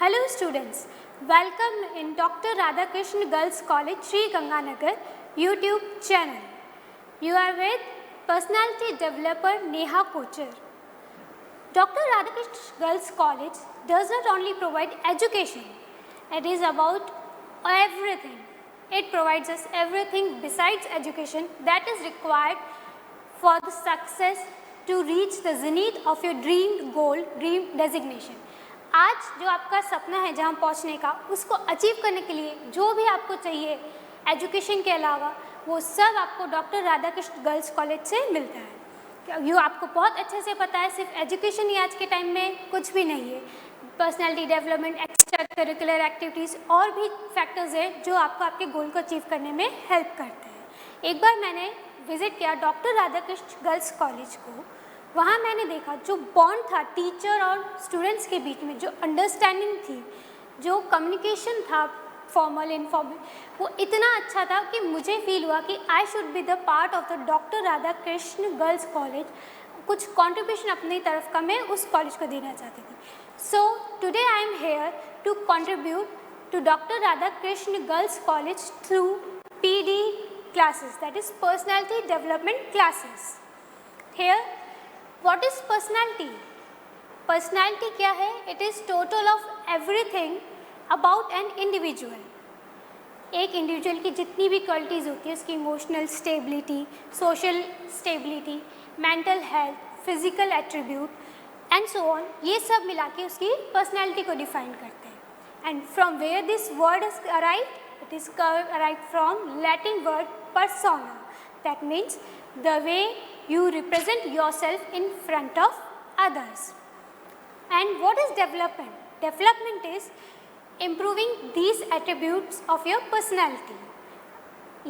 Hello students, welcome in Dr. Radhakrishnan Girls College, Sri Ganganagar YouTube channel. You are with personality developer Neha Kochar. Dr. Radhakrishnan Girls College does not only provide education, it is about everything. It provides us everything besides education that is required for the success to reach the zenith of your dreamed goal, dream designation. आज जो आपका सपना है जहाँ पहुँचने का, उसको achieve करने के लिए जो भी आपको चाहिए एजुकेशन के अलावा, वो सब आपको डॉक्टर राधाकृष्ण गर्ल्स कॉलेज से मिलता है। ये आपको बहुत अच्छे से पता है, सिर्फ एजुकेशन ही आज के टाइम में कुछ भी नहीं है। Personality development, extra curricular activities और भी फैक्टर्स हैं जो आपको आपके गोल को अचीव करने में हेल्प करते हैं। एक बार मैंने विज़िट किया डॉक्टर राधाकृष्ण गर्ल्स कॉलेज को। वहाँ मैंने देखा जो बॉन्ड था टीचर और स्टूडेंट्स के बीच में, जो अंडरस्टैंडिंग थी, जो कम्युनिकेशन था फॉर्मल इनफॉर्मल, वो इतना अच्छा था कि मुझे फील हुआ कि I should be the part of the doctor Radhakrishna girls college. कुछ कंट्रीब्यूशन अपनी तरफ का मैं उस कॉलेज को देना चाहती थी। So today I am here to contribute to doctor Radhakrishna girls college through PD classes, that is personality development classes. Here what is personality? Personality क्या है? It is total of everything about an individual. एक individual की जितनी भी qualities होती है, उसकी emotional stability, social stability, mental health, physical attribute and so on, ये सब मिला के उसकी पर्सनैलिटी को डिफाइन करते हैं। And from where this word is arrived, it is arrived from Latin word persona, that means the way you represent yourself in front of others. And what is development? Development is improving these attributes of your personality.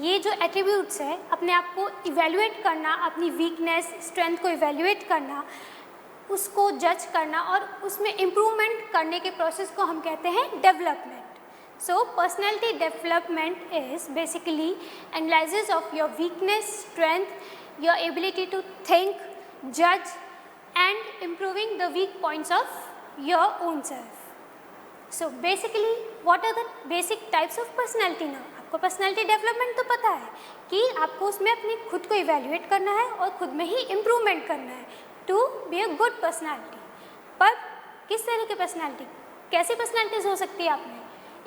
ये जो attributes है, अपने आप को evaluate करना, अपनी weakness, strength को evaluate करना, उसको judge करना और उसमें improvement करने के process को हम कहते हैं development. So personality development is basically analysis of your weakness, strength, your ability to think, judge and improving the weak points of your own self. So basically what are the basic types of personality now? आपको personality development तो पता है कि आपको उसमें अपने खुद को evaluate करना है और खुद में ही improvement करना है to be a good personality. पर किस तरह की personality, कैसी personalities हो सकती है आप में?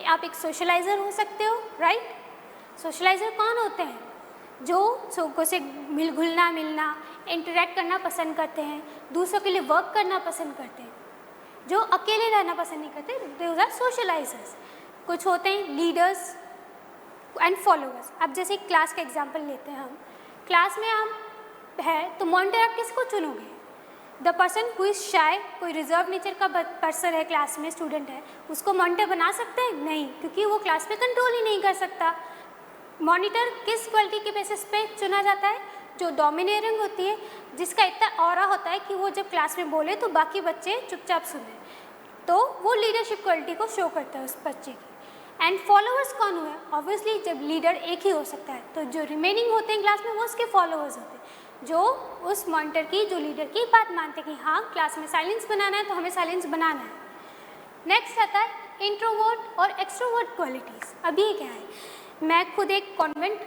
आप एक सोशलाइज़र हो सकते हो, राइट? सोशलाइज़र कौन होते हैं? जो लोगों से घुलना मिलना, इंटरेक्ट करना पसंद करते हैं, दूसरों के लिए वर्क करना पसंद करते हैं, जो अकेले रहना पसंद नहीं करते, दोज आर सोशलाइजर्स। कुछ होते हैं लीडर्स एंड फॉलोअर्स। अब जैसे क्लास का एग्जांपल लेते हैं हम, क्लास में हम है तो मॉनिटर आप किसको चुनोगे? द पर्सन हु इज़ शाय, कोई रिजर्व नेचर का पर्सन है, क्लास में स्टूडेंट है, उसको मॉनिटर बना सकते हैं? नहीं, क्योंकि वो क्लास में कंट्रोल ही नहीं कर सकता। मॉनिटर किस क्वालिटी के बेसिस पे चुना जाता है? जो डोमिनेटिंग होती है, जिसका इतना ऑरा होता है कि वो जब क्लास में बोले तो बाकी बच्चे चुपचाप सुने, तो वो लीडरशिप क्वालिटी को शो करता है उस बच्चे की। एंड फॉलोअर्स कौन हुए? ऑब्वियसली जब लीडर एक ही हो सकता है तो जो रिमेनिंग होते हैं क्लास में वो उसके फॉलोअर्स होते हैं, जो उस मॉनिटर की, जो लीडर की बात मानते हैं कि हाँ क्लास में साइलेंस बनाना है तो हमें साइलेंस बनाना है। नेक्स्ट आता है इंट्रोवर्ट और एक्सट्रोवर्ट क्वालिटीज़। अब ये क्या है? मैं खुद एक कॉन्वेंट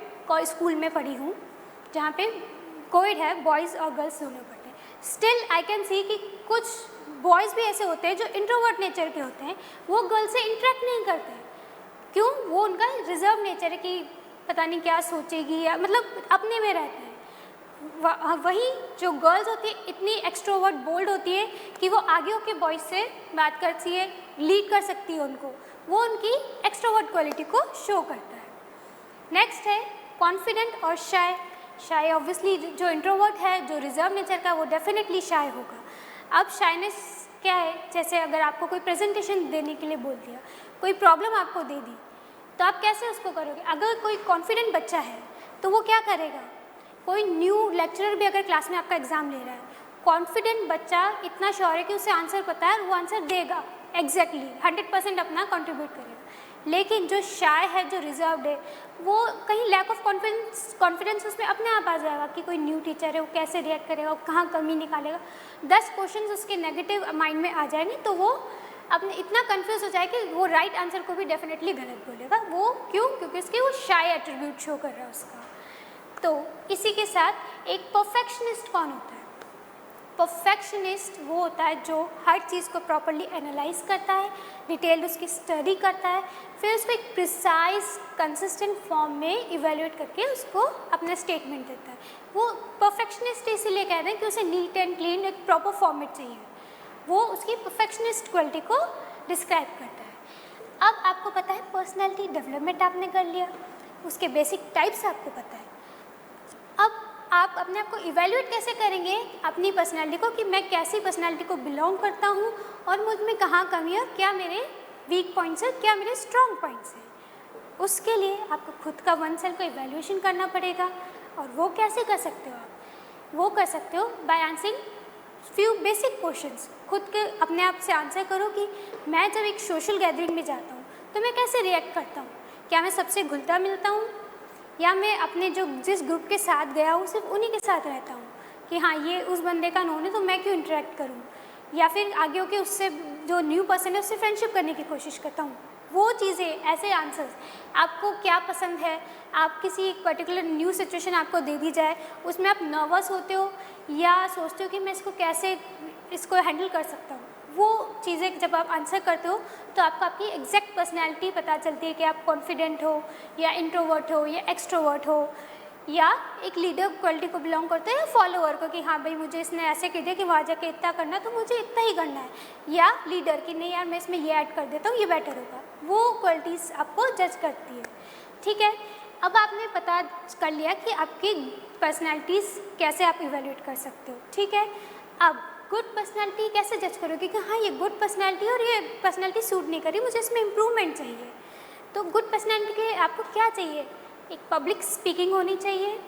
स्कूल में पढ़ी हूँ जहाँ पे कोविड है, बॉयज़ और गर्ल्स दोनों पढ़ते हैं। स्टिल आई कैन सी कि कुछ बॉयज़ भी ऐसे होते हैं जो इंट्रोवर्ट नेचर के होते हैं, वो गर्ल्स से इंटरेक्ट नहीं करते। क्यों? वो उनका रिजर्व नेचर है कि पता नहीं क्या सोचेगी, या मतलब अपने में रहते हैं। वहीं जो गर्ल्स होती है इतनी एक्सट्रोवर्ट बोल्ड होती है कि वो आगे होके बॉयज़ से बात करती है, लीड कर सकती है उनको, वो उनकी एक्सट्रोवर्ट क्वालिटी को शो करता है। नेक्स्ट है कॉन्फिडेंट और शाय। शाय ऑब्वियसली जो इंट्रोवर्ट है, जो रिजर्व नेचर का, वो डेफिनेटली शाय होगा। अब शायनेस क्या है? जैसे अगर आपको कोई प्रेजेंटेशन देने के लिए बोल दिया, कोई प्रॉब्लम आपको दे दी, तो आप कैसे उसको करोगे? अगर कोई कॉन्फिडेंट बच्चा है तो वो क्या करेगा? कोई न्यू लेक्चरर भी अगर क्लास में आपका एग्ज़ाम ले रहा है, कॉन्फिडेंट बच्चा इतना श्योर है कि उसे आंसर पता है और वो आंसर देगा, एग्जैक्टली 100% अपना कंट्रीब्यूट करेगा। लेकिन जो शाय है, जो रिजर्व्ड है, वो कहीं लैक ऑफ कॉन्फिडेंस उसमें अपने आप आ जाएगा कि कोई न्यू टीचर है, वो कैसे रिएक्ट करेगा, वो कहाँ कमी निकालेगा, 10 क्वेश्चन उसके नेगेटिव माइंड में आ जाएंगे, तो वो अपने इतना कंफ्यूज हो जाए कि वो राइट आंसर को भी डेफिनेटली गलत बोलेगा। वो क्यों? क्योंकि उसके वो शाय एट्रीब्यूट शो कर रहा है उसका। तो इसी के साथ एक परफेक्शनिस्ट कौन होता है? परफेक्शनिस्ट वो होता है जो हर चीज़ को प्रॉपरली एनालाइज करता है, डिटेल उसकी स्टडी करता है, फिर उसको एक प्रिसाइज कंसिस्टेंट फॉर्म में इवेल्युएट करके उसको अपना स्टेटमेंट देता है। वो परफेक्शनिस्ट इसीलिए कहते हैं कि उसे नीट एंड क्लीन एक प्रॉपर फॉर्मेट चाहिए। वो उसकी परफेक्शनिस्ट क्वालिटी को डिस्क्राइब करता है। अब आपको पता है पर्सनैलिटी डेवलपमेंट आपने कर लिया, उसके बेसिक टाइप्स आपको पता है। अब आप अपने आप को इवेल्युएट कैसे करेंगे अपनी पर्सनैलिटी को कि मैं कैसी पर्सनैलिटी को बिलोंग करता हूँ और मुझ में कहाँ कमी है, क्या मेरे वीक पॉइंट्स हैं, क्या मेरे स्ट्रॉन्ग पॉइंट्स हैं। उसके लिए आपको खुद का वन सेल्फ का इवेल्युएशन करना पड़ेगा। और वो कैसे कर सकते हो आप? वो कर सकते हो by answering few basic questions. खुद के अपने आप से आंसर करो कि मैं जब एक सोशल गैदरिंग में जाता हूँ तो मैं कैसे रिएक्ट करता हूँ। क्या मैं सबसे घुलता मिलता हूँ, या मैं अपने जिस ग्रुप के साथ गया हूँ सिर्फ उन्हीं के साथ रहता हूँ कि हाँ ये उस बंदे का नोन है तो मैं क्यों इंटरेक्ट करूँ, या फिर आगे होके उससे जो न्यू पर्सन है उससे फ्रेंडशिप करने की कोशिश करता हूँ। वो चीज़ें, ऐसे आंसर्स, आपको क्या पसंद है, आप किसी एक पर्टिकुलर न्यू सिचुएशन आपको दे दी जाए उसमें आप नर्वस होते हो या सोचते हो कि मैं इसको हैंडल कर सकता हूँ। वो चीज़ें जब आप आंसर करते हो तो आपको आपकी एग्जैक्ट पर्सनैलिटी पता चलती है कि आप कॉन्फिडेंट हो या इंट्रोवर्ट हो या एक्सट्रोवर्ट हो, या एक लीडर क्वालिटी को बिलोंग करते हैं या फॉलोअर को कि हाँ भाई मुझे इसने ऐसे कह दिया कि वहाँ जाके इतना करना है तो मुझे इतना ही करना है, या लीडर की नहीं यार मैं इसमें ये ऐड कर देता हूँ ये बेटर होगा। वो क्वालिटीज़ आपको जज करती है। ठीक है, अब आपने पता कर लिया कि आपकी पर्सनैलिटीज़ कैसे आप इवेल्युएट कर सकते हो। ठीक है, अब गुड पर्सनैलिटी कैसे जज करोगे कि हाँ ये गुड पर्सनैलिटी और ये पर्सनैलिटी सूट नहीं करी, मुझे इसमें इम्प्रूवमेंट चाहिए। तो गुड पर्सनैलिटी के लिए आपको क्या चाहिए? एक पब्लिक स्पीकिंग होनी चाहिए।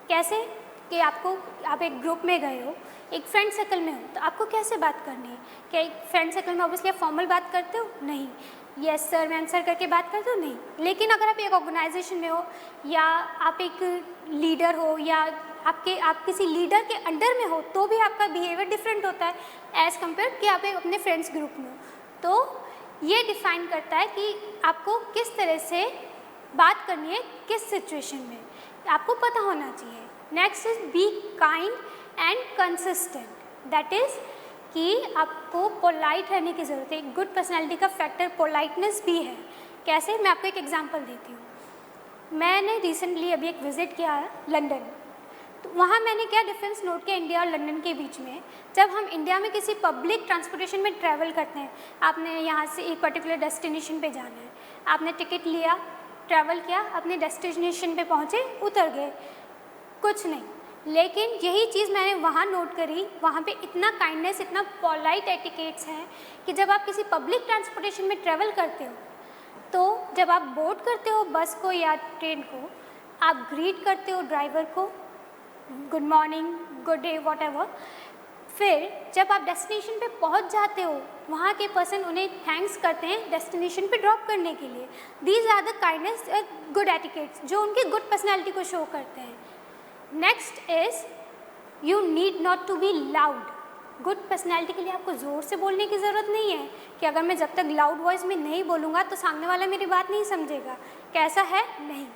कैसे? कि आप एक ग्रुप में गए हो, एक फ्रेंड सर्कल में हो तो आपको कैसे बात करनी है। क्या एक फ्रेंड सर्कल में ऑब्वियसली आप फॉर्मल बात करते हो? नहीं। यस सर मैम सर करके बात करते हो? नहीं। लेकिन अगर आप एक ऑर्गेनाइजेशन में हो या आप एक लीडर हो या आप किसी लीडर के अंडर में हो तो भी आपका बिहेवियर डिफरेंट होता है एज़ कम्पेयर कि आप एक अपने फ्रेंड्स ग्रुप में हो। तो ये डिफाइन करता है कि आपको किस तरह से बात करनी है, किस सिचुएशन में, आपको पता होना चाहिए। Next is be kind and consistent. That is कि आपको पोलाइट रहने की ज़रूरत है। एक गुड पर्सनैलिटी का फैक्टर पोलाइटनेस भी है। कैसे? मैं आपको एक एग्जांपल देती हूँ। मैंने रिसेंटली अभी एक विज़िट किया है लंदन, तो वहाँ मैंने क्या डिफरेंस नोट किया इंडिया और लंदन के बीच में। जब हम इंडिया में किसी पब्लिक ट्रांसपोर्टेशन में ट्रैवल करते हैं, आपने यहाँ से एक पर्टिकुलर डेस्टिनेशन पे जाना है, आपने टिकट लिया, ट्रैवल किया, अपने डेस्टिनेशन पे पहुँचे, उतर गए, कुछ नहीं। लेकिन यही चीज़ मैंने वहाँ नोट करी, वहाँ पे इतना काइंडनेस, इतना पॉलाइट एटिकेट्स हैं कि जब आप किसी पब्लिक ट्रांसपोर्टेशन में ट्रैवल करते हो तो जब आप बोर्ड करते हो बस को या ट्रेन को, आप ग्रीट करते हो ड्राइवर को, good morning, good day, what ever. फिर जब आप डेस्टिनेशन पे पहुंच जाते हो, वहाँ के पर्सन उन्हें थैंक्स करते हैं डेस्टिनेशन पे ड्रॉप करने के लिए। These are the kindness good etiquettes जो उनकी गुड पर्सनैलिटी को शो करते हैं। Next is you need not to be loud. Good personality के लिए आपको ज़ोर से बोलने की ज़रूरत नहीं है कि अगर मैं जब तक लाउड वॉइस में नहीं बोलूँगा तो सामने वाला मेरी बात नहीं समझेगा। कैसा है? नहीं।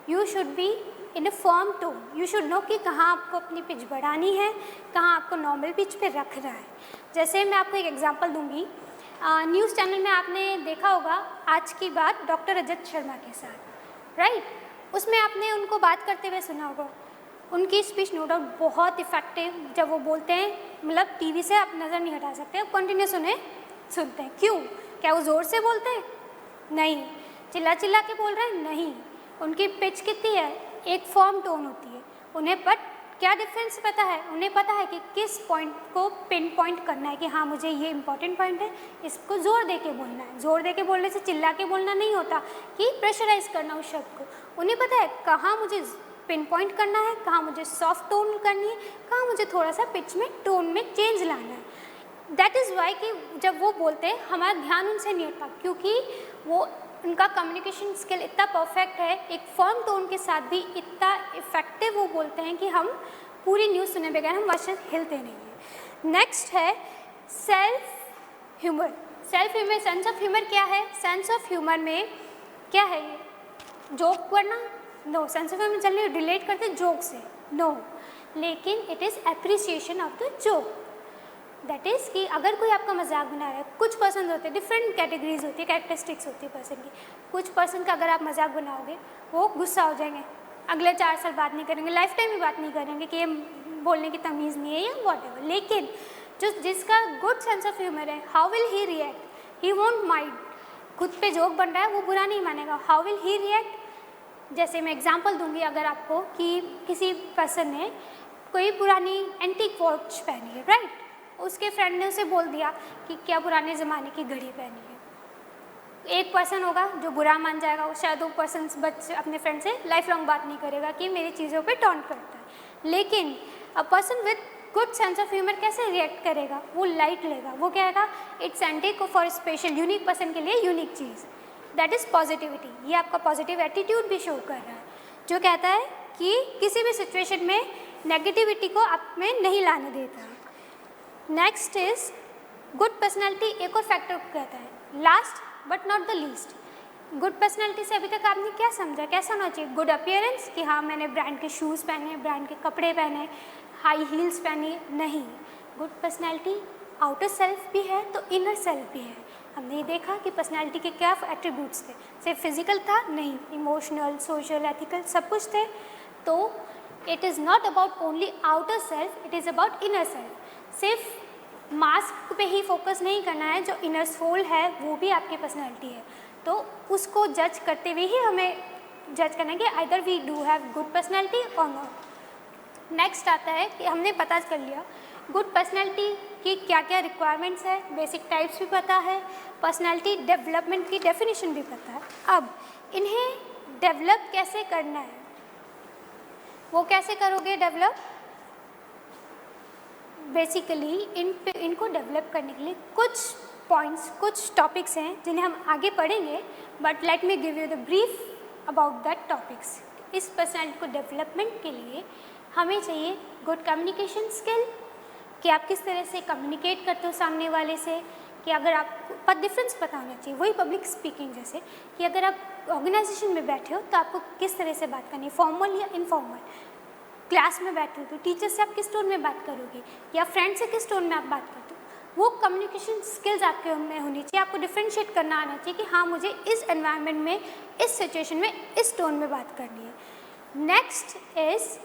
You should be in a firm tone. You should know कि कहाँ आपको अपनी पिच बढ़ानी है, कहाँ आपको नॉर्मल पिच पे रखना है। जैसे मैं आपको एक एग्जांपल दूंगी, न्यूज़ चैनल में आपने देखा होगा आज की बात डॉक्टर रजत शर्मा के साथ, राइट? उसमें आपने उनको बात करते हुए सुना होगा। उनकी स्पीच नो डाउट बहुत इफेक्टिव, जब वो बोलते हैं मतलब टीवी से आप नज़र नहीं हटा सकते, आप कंटिन्यूस उन्हें सुनते हैं। क्यों? क्या वो ज़ोर से बोलते हैं? नहीं। चिल्ला चिल्ला के बोल रहे हैं? नहीं। उनकी पिच कितनी है? एक फर्म टोन होती है उन्हें। बट क्या डिफरेंस पता है? उन्हें पता है कि किस पॉइंट को पिन पॉइंट करना है कि हाँ मुझे ये इंपॉर्टेंट पॉइंट है, इसको ज़ोर दे के बोलना है। ज़ोर दे के बोलने से चिल्ला के बोलना नहीं होता कि प्रेशराइज करना उस शब्द को। उन्हें पता है कहाँ मुझे पिन पॉइंट करना है, कहाँ मुझे सॉफ्ट टोन करनी है, कहाँ मुझे थोड़ा सा पिच में टोन में चेंज लाना है। दैट इज़ वाई कि जब वो बोलते हैं हमारा ध्यान उनसे नहीं हटता, क्योंकि वो उनका कम्युनिकेशन स्किल इतना परफेक्ट है, एक फर्म टोन के साथ भी इतना इफेक्टिव वो बोलते हैं कि हम पूरी न्यूज़ सुने बगैर हम वहाँ से हिलते नहीं हैं। नेक्स्ट है self humour. Self humour, sense of humour क्या है? सेंस ऑफ ह्यूमर में क्या है? जोक करना? नो। सेंस ऑफ ह्यूमर जल्दी रिलेट करते जोक से? नो। लेकिन it is appreciation of the joke. That is कि अगर कोई आपका मजाक बना रहा है, कुछ पर्सन होते हैं, डिफरेंट कैटेगरीज होती है, कैरेक्टरिस्टिक्स होती है पर्सन की। कुछ पर्सन का अगर आप मजाक बनाओगे वो गुस्सा हो जाएंगे, अगले 4 साल बात नहीं करेंगे, लाइफ टाइम भी बात नहीं करेंगे कि ये बोलने की तमीज़ नहीं है या वॉट। लेकिन जिसका गुड सेंस ऑफ ह्यूमर है, how will he react? He won't mind. खुद पे जोक बन रहा है वो बुरा नहीं मानेगा। How will he react? जैसे मैं एग्जांपल दूंगी अगर आपको कि किसी पर्सन ने कोई पुरानी एंटीक वॉच पहनी है, राइट? उसके फ्रेंड ने उसे बोल दिया कि क्या पुराने ज़माने की घड़ी पहनी है। एक पर्सन होगा जो बुरा मान जाएगा, शायद वो पर्सन अपने फ्रेंड से लाइफ लॉन्ग बात नहीं करेगा कि मेरी चीज़ों पे टॉन्ट करता है। लेकिन a person with good sense of humour कैसे रिएक्ट करेगा? वो लाइट लेगा, वो कहेगा it's antique for special unique person के लिए unique cheese. That is positivity. ये आपका पॉजिटिव एटीट्यूड भी शो कर रहा है, जो कहता है कि किसी भी सिचुएशन में नेगेटिविटी को आप में नहीं लाने देता। Next is good personality. एक और फैक्टर कहता है, last but not the least. Good personality से अभी तक आपने क्या समझा? कैसा होना चाहिए? गुड अपीयरेंस, कि हाँ मैंने ब्रांड के शूज़ पहने, ब्रांड के कपड़े पहने, हाई हील्स पहनी, नहीं। गुड पर्सनैलिटी आउटर सेल्फ भी है तो इनर सेल्फ भी है। हमने ये देखा कि पर्सनैलिटी के क्या एट्रीब्यूट्स थे। सिर्फ फिजिकल था? नहीं, इमोशनल, सोशल, एथिकल सब कुछ थे। तो it is not about only outer self, it is about inner self. सिर्फ मास्क पे ही फोकस नहीं करना है, जो इनर सोल है वो भी आपकी पर्सनैलिटी है। तो उसको जज करते हुए ही हमें जज करना है कि either we do have good personality or not. Next आता है कि हमने पता कर लिया गुड पर्सनैलिटी की क्या क्या रिक्वायरमेंट्स है, बेसिक टाइप्स भी पता है, पर्सनैलिटी डेवलपमेंट की डेफिनेशन भी पता है। अब इन्हें डेवलप कैसे करना है, वो कैसे करोगे डेवलप? बेसिकली इनको डेवलप करने के लिए कुछ पॉइंट्स, कुछ टॉपिक्स हैं जिन्हें हम आगे पढ़ेंगे, but let me give you the brief about that topics. इस पर्सनैलिटी को डेवलपमेंट के लिए हमें चाहिए गुड कम्युनिकेशन स्किल, कि आप किस तरह से कम्युनिकेट करते हो सामने वाले से, कि अगर आपको डिफरेंस पता होना चाहिए। वही पब्लिक स्पीकिंग जैसे कि अगर आप ऑर्गेनाइजेशन में बैठे हो तो आपको किस तरह से बात करनी है, फॉर्मल या इनफॉर्मल। क्लास में बैठे हो तो टीचर से आप किस टोन में बात करोगे, या फ्रेंड से किस टोन में आप बात करते हो। वो कम्युनिकेशन स्किल्स आपके में होनी चाहिए। आपको डिफ्रेंशिएट करना आना चाहिए कि हाँ मुझे इस एनवायरनमेंट में, इस सिचुएशन में, इस टोन में बात करनी है। Next is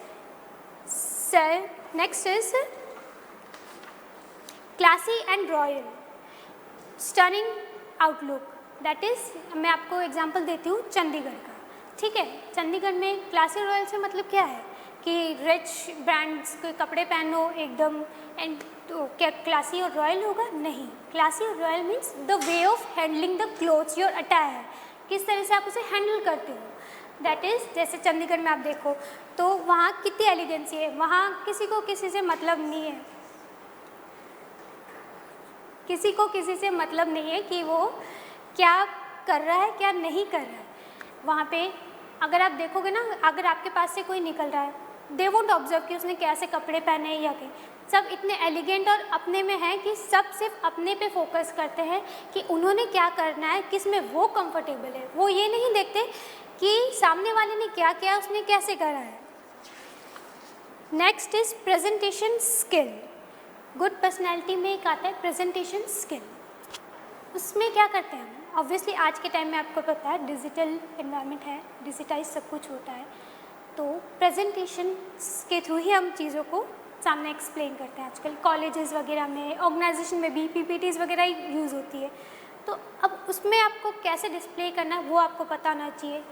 classy and royal, stunning outlook. That is, मैं आपको एग्जांपल देती हूँ चंडीगढ़ का, ठीक है। चंडीगढ़ में क्लासी रॉयल से मतलब क्या है कि रिच ब्रांड्स के कपड़े पहनो एकदम, एंड तो क्या क्लासी और रॉयल होगा? नहीं। क्लासी और royal means the way of handling the clothes, your attire, किस तरह से आप उसे हैंडल करते हो। दैट इज़, जैसे चंडीगढ़ में आप देखो तो वहाँ कितनी एलिगेंसी है, वहाँ किसी को किसी से मतलब नहीं है, किसी को किसी से मतलब नहीं है कि वो क्या कर रहा है क्या नहीं कर रहा है। वहाँ पे अगर आप देखोगे ना, अगर आपके पास से कोई निकल रहा है, दे वोंट ऑब्जर्व कि उसने कैसे कपड़े पहने या क्या, सब इतने एलिगेंट और अपने में हैं कि सब सिर्फ अपने पे फोकस करते हैं कि उन्होंने क्या करना है, किस में वो कंफर्टेबल है। वो ये नहीं देखते कि सामने वाले ने क्या किया, उसने कैसे करा है। Next is presentation skill. Good personality में एक आता है प्रेजेंटेशन स्किल। उसमें क्या करते हैं हम? ऑब्वियसली आज के टाइम में आपको पता है डिजिटल एनवायरनमेंट है, डिजिटाइज सब कुछ होता है, तो प्रेजेंटेशन के थ्रू ही हम चीज़ों को सामने एक्सप्लेन करते हैं। आजकल कॉलेजेस वगैरह में, ऑर्गेनाइजेशन में भी पीपीटीज वगैरह यूज़ होती है। तो अब उसमें आपको कैसे डिस्प्ले करना है वो आपको पता होना चाहिए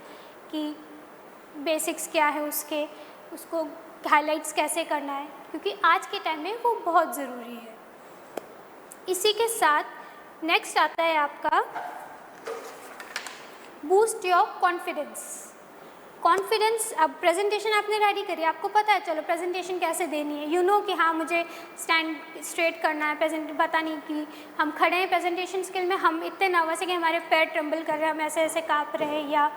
कि बेसिक्स क्या है उसके, उसको हाइलाइट्स कैसे करना है, क्योंकि आज के टाइम में वो बहुत ज़रूरी है। इसी के साथ नेक्स्ट आता है आपका बूस्ट योर कॉन्फिडेंस। कॉन्फिडेंस, अब प्रेजेंटेशन आपने रेडी करी, आपको पता है चलो प्रेजेंटेशन कैसे देनी है, यू नो कि हाँ मुझे स्टैंड स्ट्रेट करना है, प्रेजेंट पता नहीं कि हम खड़े हैं प्रेजेंटेशन स्किल में, हम इतने नर्वस हैं कि हमारे पैर ट्रम्बल कर रहे हैं, हम ऐसे ऐसे काँप रहे हैं, या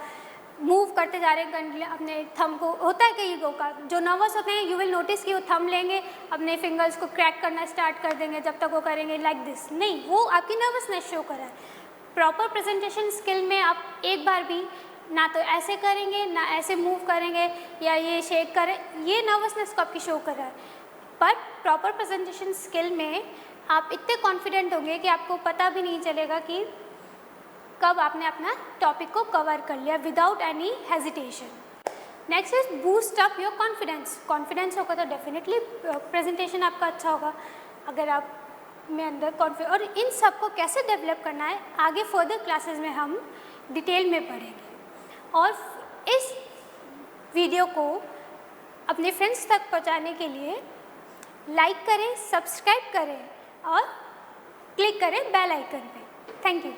मूव करते जा रहे हैं अपने थंब को, होता है कई लोगों का जो नर्वस होते हैं, यू विल नोटिस कि वो थंब लेंगे, अपने फिंगर्स को क्रैक करना स्टार्ट कर देंगे, जब तक वो करेंगे लाइक दिस, नहीं, वो आपकी नर्वसनेस शो कर रहा है। प्रॉपर प्रेजेंटेशन स्किल में आप एक बार भी ना तो ऐसे करेंगे ना ऐसे मूव करेंगे या ये शेक करें, ये नर्वसनेस को आपकी शो कर रहा है। बट प्रॉपर प्रेजेंटेशन स्किल में आप इतने कॉन्फिडेंट होंगे कि आपको पता भी नहीं चलेगा कि कब आपने अपना टॉपिक को कवर कर लिया without any hesitation. Next is boost up your confidence. Confidence होगा तो डेफिनेटली प्रेजेंटेशन आपका अच्छा होगा। अगर आप में अंदर कॉन्फिडेंस, और इन सब को कैसे डेवलप करना है आगे फर्दर क्लासेस में हम डिटेल में पढ़ेंगे। और इस वीडियो को अपने फ्रेंड्स तक पहुंचाने के लिए लाइक करें, सब्सक्राइब करें और क्लिक करें बेल आइकन पे। Thank you.